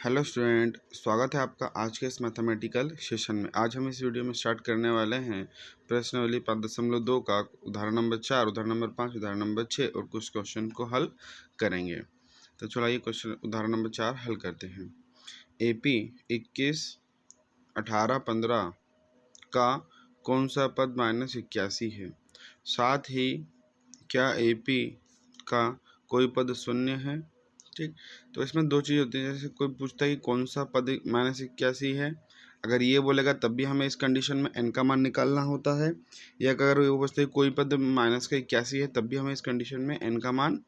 Hello student, स्वागत है आपका आज के इस मैथमेटिकल सेशन में। आज हम इस वीडियो में स्टार्ट करने वाले हैं प्रश्नावली 5.2 का उदाहरण नंबर 4, उदाहरण नंबर 5, उदाहरण नंबर 6 और कुछ क्वेश्चन को हल करेंगे। तो चलो आइए क्वेश्चन उदाहरण नंबर 4 हल करते हैं। AP 21, 18, 15 का कौन सा पद -81 है? साथ ही क्या AP का कोई पद शून्य है? ठीक, तो इसमें दो चीज़ होती है। जैसे कोई पूछता है कि कौन सा पद -81 है, अगर ये बोलेगा तब भी हमें इस कंडीशन में n का मान निकालना होता है, या अगर वो पूछता है कोई पद -81 है तब भी हमें इस कंडीशन में n का मान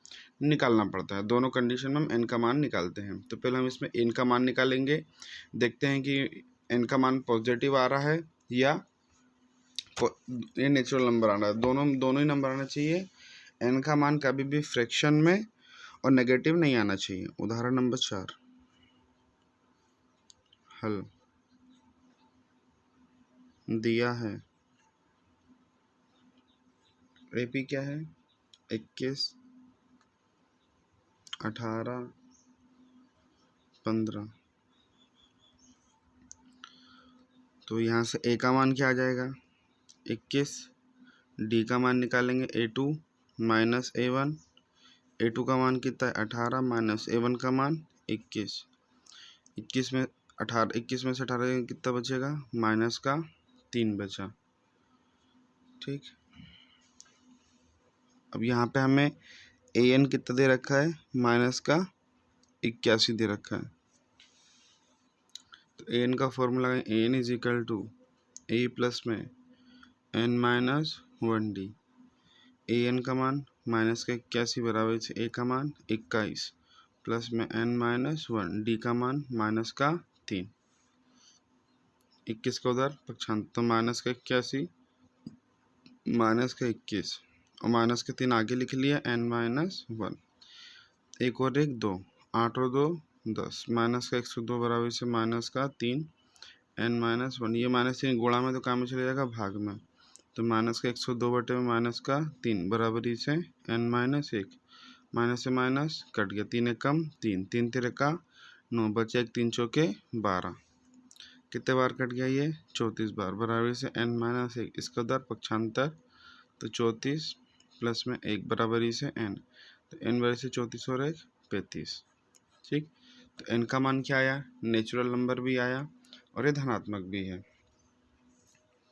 निकालना पड़ता है। दोनों कंडीशन में हम n का मान निकालते हैं। तो पहले हम इसमें n का मान निकालेंगे, देखते हैं कि n का मान पॉजिटिव आ रहा है या ये नेचुरल नंबर आ रहा है। दोनों ही नंबर आना चाहिए। n का मान कभी भी फ्रैक्शन में और नेगेटिव नहीं आना चाहिए। उदाहरण नंबर 4 हल दिया है। AP क्या है? 21, 18, 15। तो यहाँ से A का मान क्या आ जाएगा? 21। D का मान निकालेंगे A2 माइनस A1। A2 का मान कितना है? 18 माइनस A1 का मान 21। 21 में 18 कितना बचेगा? माइनस का 3 बचा। ठीक, अब यहाँ पे हमें AN कितना दे रखा है? माइनस का 81 दे रखा है। तो AN का फॉर्मूला है AN is equal to A plus में N माइनस 1D। AN का मान माइनस का 81 बराबर से A का मान 21 प्लस में N माइनस 1, D का मान माइनस का 3। 21 का उधर पक्षांतर, तो माइनस का 81 माइनस का 21 और माइनस के 3 आगे लिख लिया, N माइनस 1। एक और एक 2, 8 और 2 10, माइनस का 102 बराबर से माइनस का 3 N माइनस 1। ये -3 गुणा में तो काम में चले जाएगा भाग में, तो माइनस का 102 बटे में माइनस का 3 बराबरी से N माइनस 1। माइनस से माइनस कट गया, 3 एक कम 3, 3 तेरे का 9 बचे, 1 3 चौके 12। कितने बार कट गया? ये 34 बार बराबर से N माइनस 1। इसका उधर पक्षांतर, तो 34 प्लस में 1 बराबरी से N, तो N बराबर से 34 और 1 35। ठीक, तो N का मान क्या आया? नेचुरल नंबर भी आया और ये धनात्मक भी है।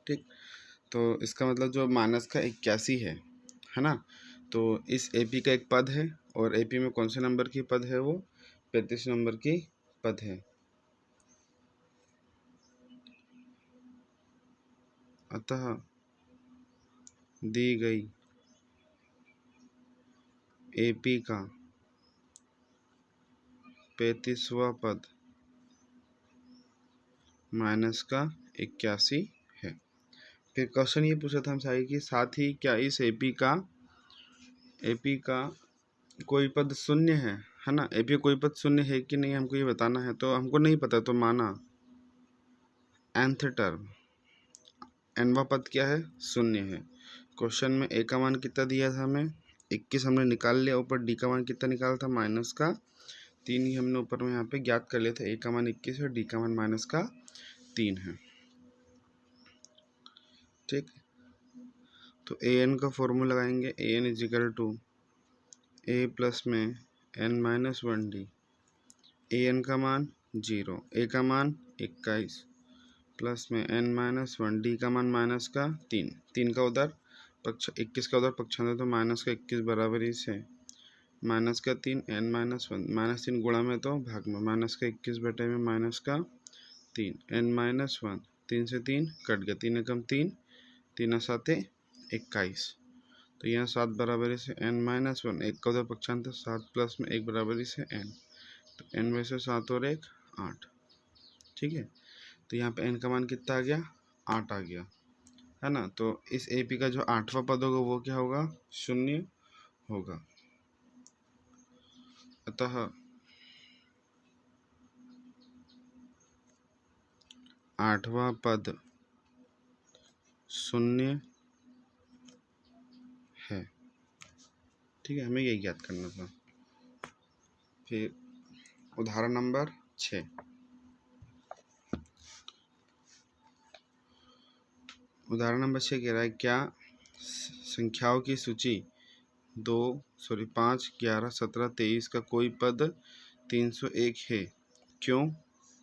ठीक, तो इसका मतलब जो माइनस का 81 है ना, तो इस AP का एक पद है और AP में कौन से नंबर की पद है? वो 35 नंबर की पद है। अतः दी गई AP का 35वां पद माइनस का 81 है। फिर क्वेश्चन ये पूछा था हमसे कि साथ ही क्या इस AP का कोई पद शून्य है ना? AP का कोई पद शून्य है कि नहीं, हमको ये बताना है। तो हमको नहीं पता, तो माना nth टर्म nवां पद क्या है? शून्य है। क्वेश्चन में A का मान कितना दिया था हमें? 21 हमने निकाल लिया। ऊपर D का मान कितना निकाला था? माइनस का 3 ही हमने ऊपर में यहाँ पे ज्ञात कर लिया था। A का मान 21 है और D का मान माइनस का 3 है। ठीक, तो AN का फॉर्मूला लगाएंगे। AN is equal to A plus में N माइनस 1D। AN का मान 0, A का मान 21 प्लस में N माइनस 1, D का मान माइनस का 3। 3 का उधर 21 का उधर पक्षांतर, तो माइनस का 21 बराबरी से माइनस का 3 N माइनस 1, -3 गुणा में तो भाग में, माइनस का 21 बटे में माइनस का 3 N माइनस 1। 3 से 3 कट गया, 3 एकम 3, 3 7 21। तो यहाँ 7 बराबरी से N माइनस 1, 1 का उधर पक्षांतर 7 प्लस में 1 बराबरी से N, तो N में से 7 और 1 8। ठीक है, तो यहाँ पे N का मान कितना आ गया? 8 आ गया, है ना। तो इस AP का जो 8वां पद होगा वो क्या होगा? शून्य होगा। अतः 8वां पद शून्य है। ठीक है, हमें यही ज्ञात करना था। फिर उदाहरण नंबर 6। उदाहरण नंबर 6 कह रहा है क्या संख्याओं की सूची 5, 11, 17, 23 का कोई पद 301 है, क्यों?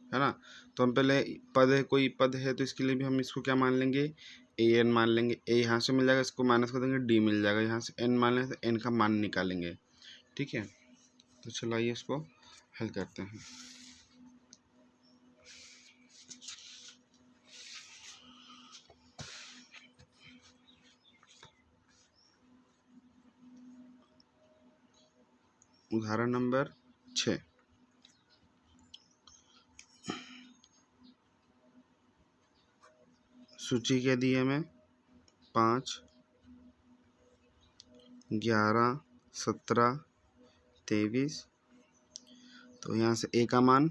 है ना। तो हम पहले पद है, कोई पद है तो इसके लिए भी हम इसको क्या मान लेंगे, ए एन मान लेंगे। ए यहाँ से मिल जाएगा, इसको माइनस कर देंगे, डी मिल जाएगा। यहाँ से एन मान लेंगे तो एन का मान निकालेंगे। ठीक है, तो चलो आइए इसको हल करते हैं। उदाहरण नंबर 6, सूची क्या दी है हमें, 5, 11, 17, 23। तो यहाँ से ए का मान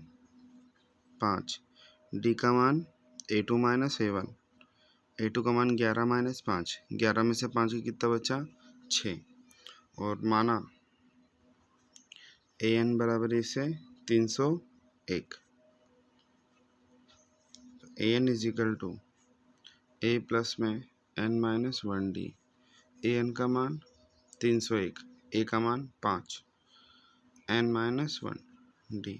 5, डी का मान A2 माइनस A1, A2 का मान 11 माइनस 5, 11 में से 5 का कितना बचा, 6। और माना AN बराबर इसे 301। AN is equal to A plus में N माइनस 1D। AN का मान 301, A का मान 5, N माइनस 1D।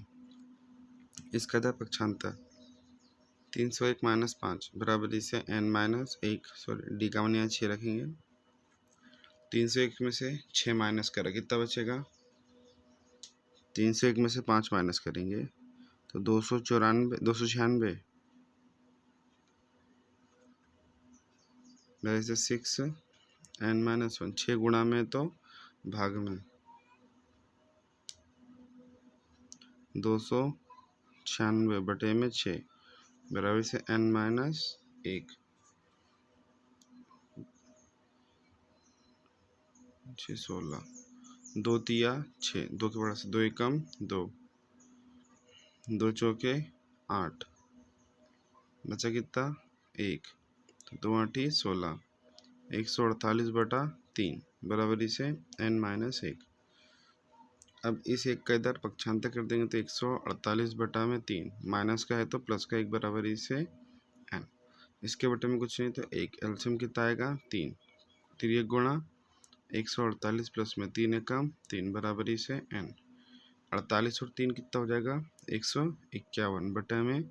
इसका था पक्षांतर 301 माइनस 5 बराबर इसे N माइनस 1, सॉरी D का मान यहाँ 6 रखेंगे। 301 में से 6 माइनस करा, कितना बचेगा, 301 में से 5 माइनस करेंगे तो 296 वैसे 6 N माइनस 1, 6 गुणा में तो भाग में 296 बटे में 6 बराबर से N माइनस 1, 6 16, 2 तिया 6, 2 के बड़ा से 2 एकम 2, 2 चौके 8, बचा कितना 1, तो 2 8 16, 148 बटा 3 बराबर से N माइनस 1। अब इस एक का इधर पक्षांतर कर देंगे तो 148 बटा में 3, माइनस का है तो प्लस का 1 बराबर से n। इसके बटे में कुछ नहीं तो 1, एलसीएम कितना आएगा 3, 3 गुणा 148 प्लस में 3 एकम 3 बराबर से n। 48 और 3 कितना हो जाएगा 151 बटे में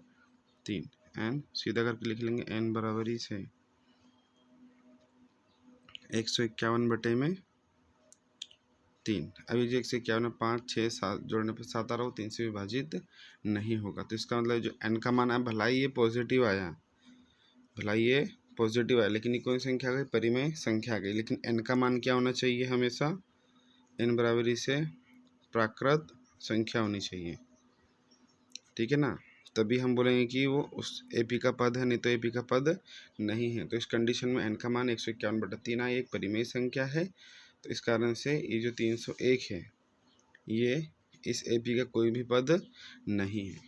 3, n सीधा करके लिख लेंगे n बराबर से 151 बटे में 3। अभी जो 151 में 5, 6, 7 जोड़ने पर 7 आ रहा हो, 3 से विभाजित नहीं होगा। तो इसका मतलब जो n का मान है, भला ही ये पॉजिटिव आया, भला ये पॉजिटिव आया, लेकिन ये कोई संख्या आ गई, परिमेय संख्या आ गई। लेकिन n का मान क्या होना चाहिए, हमेशा n बराबरी से प्राकृत संख्या होनी चाहिए। ठीक है ना, तभी हम बोलेंगे कि वो उस AP का पद है, नहीं तो AP का पद नहीं है। तो इस कंडीशन में n का मान 151 बटा 3 आया, एक परिमेय संख्या है। तो इस कारण से ये जो 301 है ये इस AP का कोई भी पद नहीं है।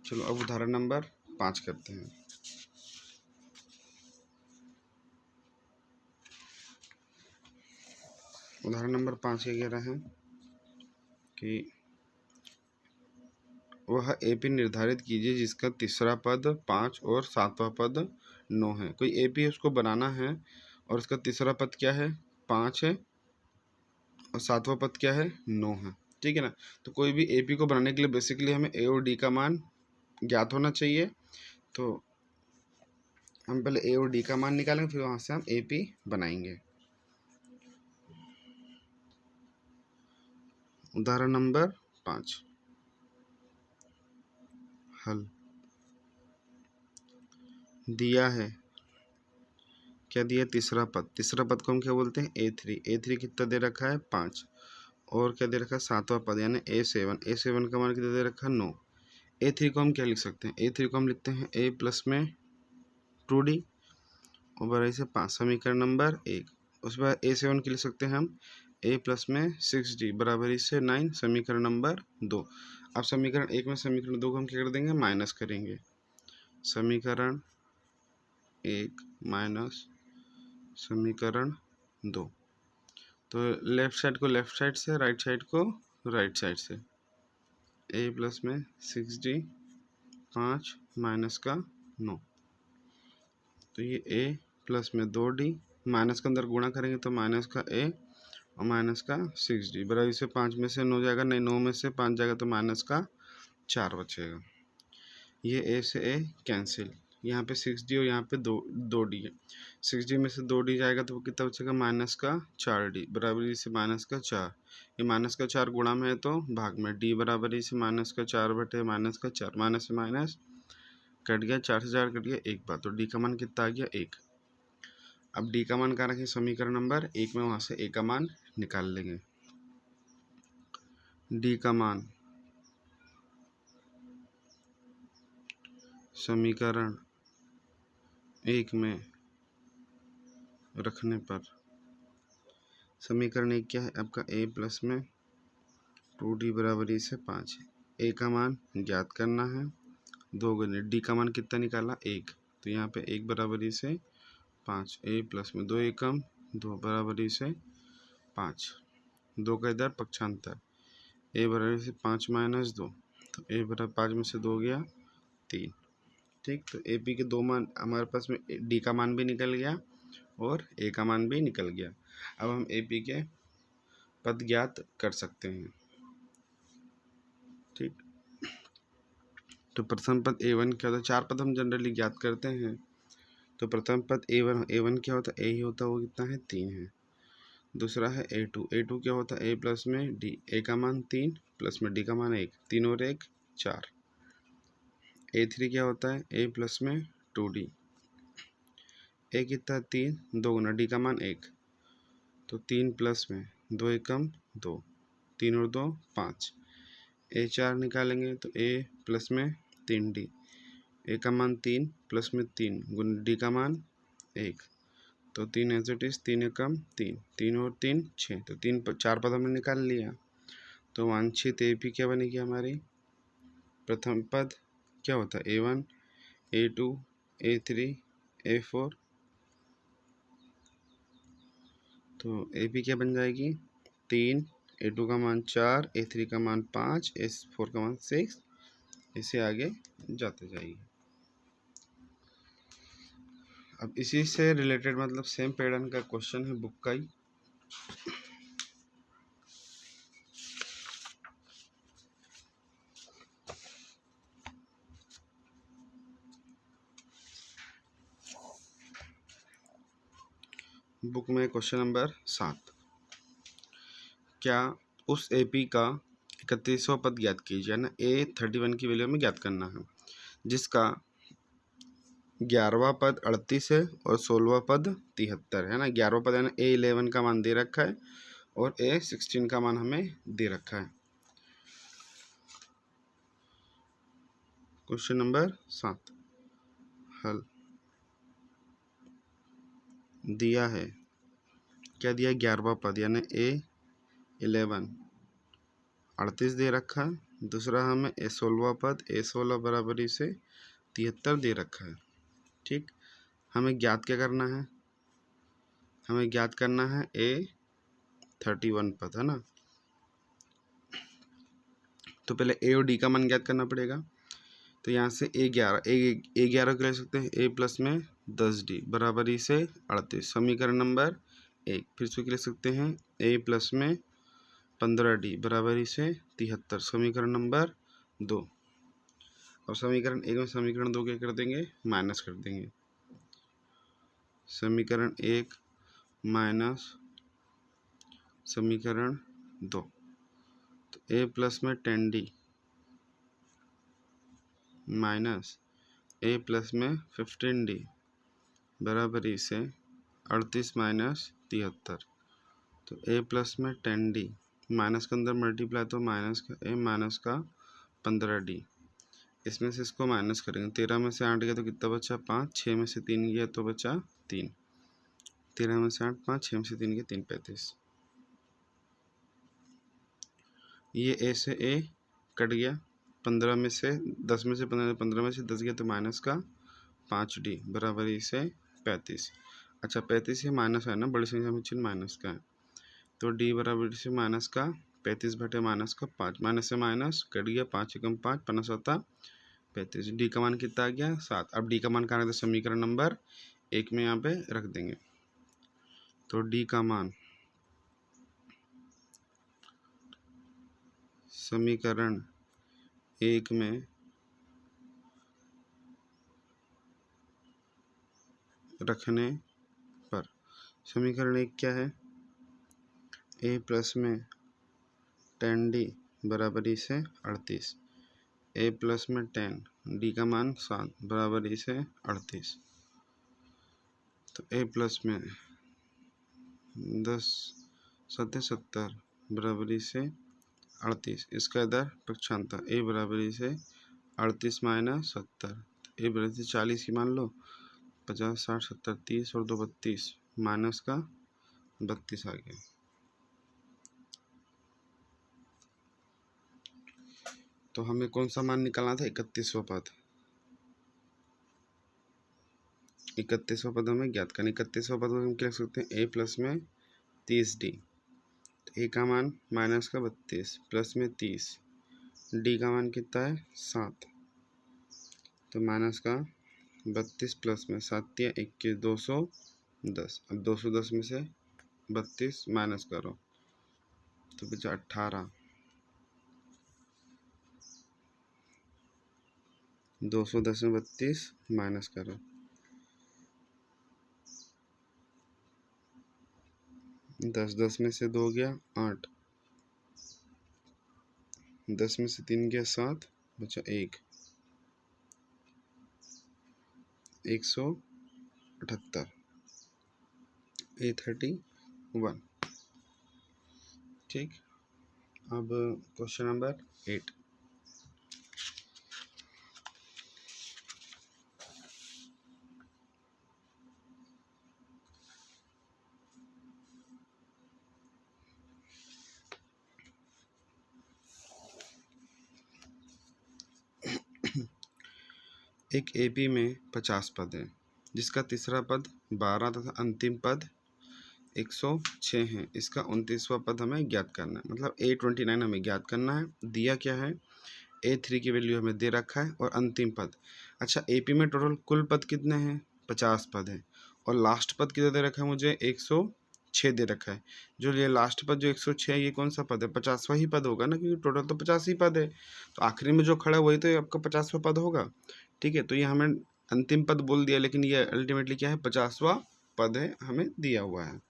चलो अब उदाहरण नंबर 5 करते हैं। उदाहरण नंबर 5 क्या कह रहा है कि वह AP निर्धारित कीजिए जिसका तीसरा पद 5 और 7वां पद 9 है। कोई AP उसको बनाना है और उसका तीसरा पद क्या है 5 है और 7वां पद क्या है 9 है। ठीक है ना, तो कोई भी AP को बनाने के लिए बेसिकली हमें A और D का मान ज्ञात होना चाहिए। तो हम पहले A और D का मान निकालेंगे, फिर वहाँ से हम AP बनाएंगे। उदाहरण नंबर 5 हल दिया है, क्या दिया, तीसरा पद। तीसरा पद को हम क्या बोलते हैं A3। A3 कितना दे रखा है 5, और क्या दे रखा है 7वां पद यानी A7। A7 का मान कितना दे रखा है 9। A3 को हम क्या लिख सकते हैं, A3 को हम लिखते हैं A प्लस में 2D और बराबर से 5, समीकरण नंबर 1। उसके बाद A7 के लिख सकते हैं हम A प्लस में 6D बराबर से 9, समीकरण नंबर 2। अब समीकरण 1 में समीकरण 2 को हम क्या कर देंगे, माइनस करेंगे। समीकरण 1 माइनस समीकरण 2। तो लेफ्ट साइड को लेफ्ट साइड से, राइट साइड को राइट साइड से। a प्लस में 6d 5 माइनस का 9, तो ये a प्लस में 2d, माइनस के अंदर गुणा करेंगे तो माइनस का a और माइनस का 6d बराबर से 5 में से 9 जाएगा, नहीं 9 में से 5 जाएगा तो माइनस का 4 बचेगा। ये a से a कैंसिल, यहाँ पे 6d और यहाँ पे 2d है। 6d में से 2d जाएगा तो वो कितना बचेगा, माइनस का 4d बराबर से माइनस का 4। ये माइनस का 4 गुणा में है तो भाग में, d बराबर से माइनस का 4 बटे माइनस का 4, माइनस से माइनस कट गया, 4 से 4 कट गया, 1 बार, तो d का मान कितना आ गया, 1। अब d का मान कहाँ रखें, समीकरण नंबर 1 में, वहाँ से a का मान निकाल लेंगे। d का मान समीकरण 1 में रखने पर समीकरण 1 क्या है आपका, a प्लस में 2d बराबर से 5। a का मान ज्ञात करना है, 2 गुने d का मान कितना निकाला, 1, तो यहाँ पे 1 बराबर से 5, a प्लस में 2 एकम 2 बराबर से 5, 2 का इधर पक्षांतर, a बराबर से 5 माइनस 2, तो a बराबर 5 में से 2 गया 3। ठीक, तो ए पी के 2 मान हमारे पास में, डी का मान भी निकल गया और ए का मान भी निकल गया। अब हम ए पी के पद ज्ञात कर सकते हैं। ठीक, तो प्रथम पद a1 क्या होता है, 4 पद हम जनरली ज्ञात करते हैं। तो प्रथम पद a1 क्या होता है, a ही होता है, वो कितना है, 3 है। दूसरा है a2 क्या होता है, a प्लस में d, a का मान 3 प्लस में d का मान 1, 3 और 1 4। a3 क्या होता है, a प्लस में 2d, a कितना 3, 2 गुना d का मान 1, तो 3 प्लस में 2 एकम 2, 3 और 2 5। a4 निकालेंगे तो a प्लस में 3d, a का मान 3 प्लस में 3 गुना d का मान 1, तो 3 एज इट इज, 3 एकम 3, 3 और 3 6, तो 4 पद हमने निकाल लिया। तो वांछित ए पी क्या बनेगी हमारी, प्रथम पद क्या होता है, a1 a2 a3 a4, तो ए पी क्या बन जाएगी, 3, a2 का मान 4, a3 का मान 5, a4 का मान 6, इसे आगे जाते जाइए। अब इसी से रिलेटेड मतलब सेम पैटर्न का क्वेश्चन है बुक का ही। बुक में क्वेश्चन नंबर 7, क्या उस एपी का 31वां पद ज्ञात कीजिए ना, a31 की वैल्यू में ज्ञात करना है, जिसका 11वां पद 38 है और 16वां पद 73 है ना। 11वां पद है ना, a11 का मान दे रखा है और a16 का मान हमें दे रखा है। क्वेश्चन नंबर 7 हल दिया है, क्या दिया, 11वां पद यानी a11 38 दे रखा है, दूसरा हमें a16वां पद a16 बराबरी से 73 दे रखा है। ठीक, हमें ज्ञात क्या करना है, हमें ज्ञात करना है a31 पद है ना। तो पहले a और d का मान ज्ञात करना पड़ेगा, तो यहाँ से a11 को ले सकते हैं, a प्लस में 10d बराबरी से 38, समीकरण नंबर 1। फिर से ले सकते हैं a प्लस में 15d बराबरी से 73, समीकरण नंबर 2। और समीकरण 1 में समीकरण 2 क्या कर देंगे, माइनस कर देंगे। समीकरण 1 माइनस समीकरण 2, तो a प्लस में 10d माइनस a प्लस में 15d बराबरी से 38 माइनस 73, तो a प्लस में 10d माइनस के अंदर मल्टीप्लाई, तो माइनस का a माइनस का 15d, इसमें से इसको माइनस करेंगे, 13 में से 8 गया तो कितना बचा 5, 6 में से 3 गया तो बचा 3, 13 में से 8 5, 6 में से 3 गया 3 35। ये a से a कट गया, 15 में से 10 में से 15 में से 10 गया तो माइनस का 5d बराबर से 35। अच्छा 35 से माइनस है ना, बड़ी संख्या में चिन्ह माइनस का है, तो d बराबर से माइनस का 35 बटे माइनस का 5, माइनस से माइनस कट गया, 5 एकम 5, 5 होता 35। डी का मान कितना आ गया 7। अब डी का मान कहाँ, समीकरण नंबर 1 में यहाँ पे रख देंगे। तो डी का मान समीकरण 1 में रखने पर, समीकरण 1 क्या है, a प्लस में 10d बराबरी से 38, a प्लस में 10, d का मान 7 बराबरी से 38। तो a प्लस में 10 7 70 बराबरी से 38, इसका इधर पक्षांतर a बराबरी से 38 माइनस 70, a बराबर से 40 की मान लो, 50 60 70 30 और 2 32, माइनस का 32 आ गया। तो हमें कौन सा मान निकालना था, 31वां पद। 31वां पद हमें ज्ञात करना। 31वां पद में हम क्या लिख सकते हैं, a प्लस में 30d, a का मान माइनस का 32 प्लस में 30, d का मान कितना है 7, तो माइनस का 32 प्लस में 7 या 21 210। अब 210 में से 32 माइनस करो तो बचा 18, 210 में 32 माइनस करो, 10 10 में से 2 गया 8, 10 में से 3 गया 7, बचा 1, 178, A31। ठीक, अब क्वेश्चन नंबर 8। एक एपी में 50 पद है, जिसका तीसरा पद 12 तथा अंतिम पद 106 है। इसका 29वां पद हमें ज्ञात करना है, मतलब A29 हमें ज्ञात करना है। दिया क्या है, A3 की वैल्यू हमें दे रखा है और अंतिम पद। अच्छा एपी में टोटल कुल पद कितने हैं, 50 पद है, और लास्ट पद कितना दे रखा है मुझे, 106 दे रखा है। जो ये लास्ट पद जो 106 है, ये कौन सा पद है, 50वां ही पद होगा ना, क्योंकि टोटल तो 50 ही पद है, तो आखिरी में जो खड़ा है वही तो आपका 50वां पद होगा। ठीक है, तो ये हमें अंतिम पद बोल दिया, लेकिन ये अल्टीमेटली क्या है, 50वां पद है, हमें दिया हुआ है।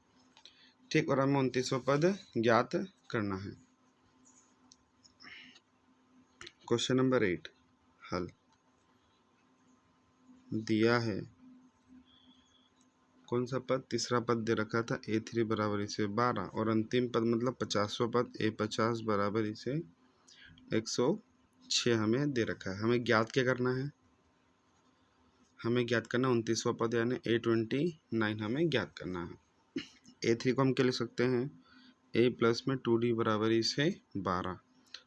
ठीक, और हमें 29वां पद ज्ञात करना है। क्वेश्चन नंबर 8 हल। दिया है कौन सा पद, तीसरा पद दे रखा था A3 बराबर से 12, और अंतिम पद मतलब 50वां पद A50 बराबर से 106 हमें दे रखा है। हमें ज्ञात क्या करना है, हमें ज्ञात करना 29वां पद यानी A29 हमें ज्ञात करना है। A3 को हम क्या लिख सकते हैं, A प्लस में 2D बराबर से 12,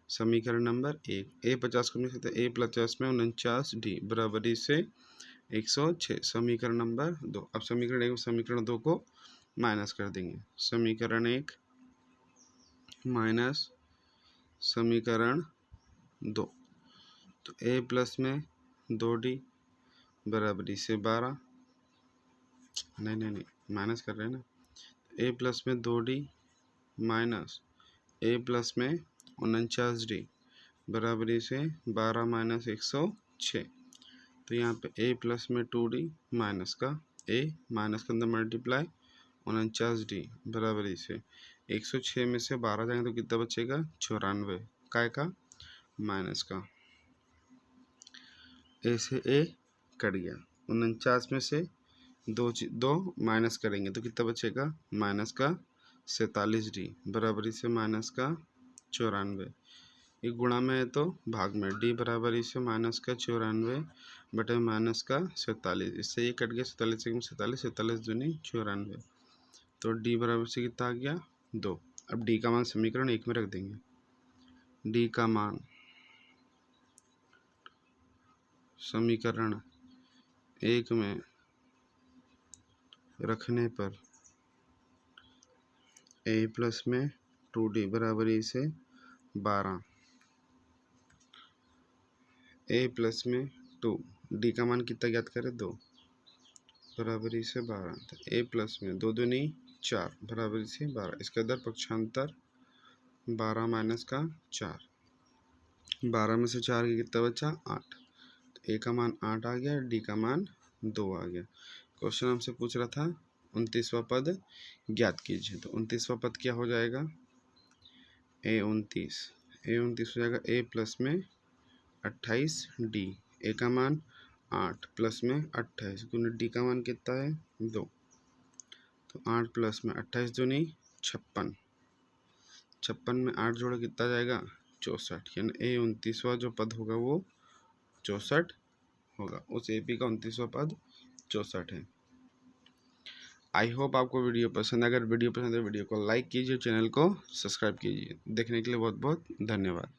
समीकरण नंबर 1। A50 को लिख सकते हैं A प्लस में 49D बराबर से 106, समीकरण नंबर 2। अब समीकरण 1 समीकरण 2 को माइनस कर देंगे, समीकरण 1 माइनस समीकरण 2, तो A प्लस में 2D बराबरी से 12, नहीं माइनस कर रहे हैं ना, A प्लस में 2D माइनस A प्लस में 49D बराबरी से 12 माइनस 106, तो यहाँ पे A प्लस में 2D माइनस का A माइनस के अंदर मल्टीप्लाई 49D बराबरी से 106 में से 12 जाएंगे तो कितना बचेगा, 94, काय का माइनस का, A से A कट गया, 49 में से दो माइनस करेंगे तो कितना बचेगा, माइनस का 47D बराबरी से माइनस का 94, ये गुणा में है तो भाग में, D बराबरी से माइनस का 94 बटे माइनस का 47, इससे ये कट गया, 47 दूनी 94, तो D बराबर से कितना आ गया 2। अब D का मान समीकरण 1 में रख देंगे, D का मान समीकरण 1 में रखने पर a प्लस में 2d बराबरी से 12, a प्लस में 2, d का मान कितना ज्ञात करें 2 बराबरी से 12, तो a प्लस में 2 दूनी 4 बराबरी से 12, इसके अंदर पक्षांतर 12 माइनस का 4, 12 में से 4 की कितना बचा 8, तो a का मान 8 आ गया, d का मान 2 आ गया। क्वेश्चन हमसे पूछ रहा था 29वां पद ज्ञात कीजिए, तो 29वां पद क्या हो जाएगा a 29 हो जाएगा a प्लस में 28d, a का मान 8 प्लस में 28 गुना d का मान कितना है 2, तो 8 प्लस में 28 दूनी 56, 56 में 8 जोड़ा कितना जाएगा 64, यानी a 29वां जो पद होगा वो 64 होगा। उस AP का 29वां पद 64 है। आई होप आपको वीडियो पसंद है। अगर वीडियो पसंद है वीडियो को लाइक कीजिए, चैनल को सब्सक्राइब कीजिए। देखने के लिए बहुत बहुत धन्यवाद।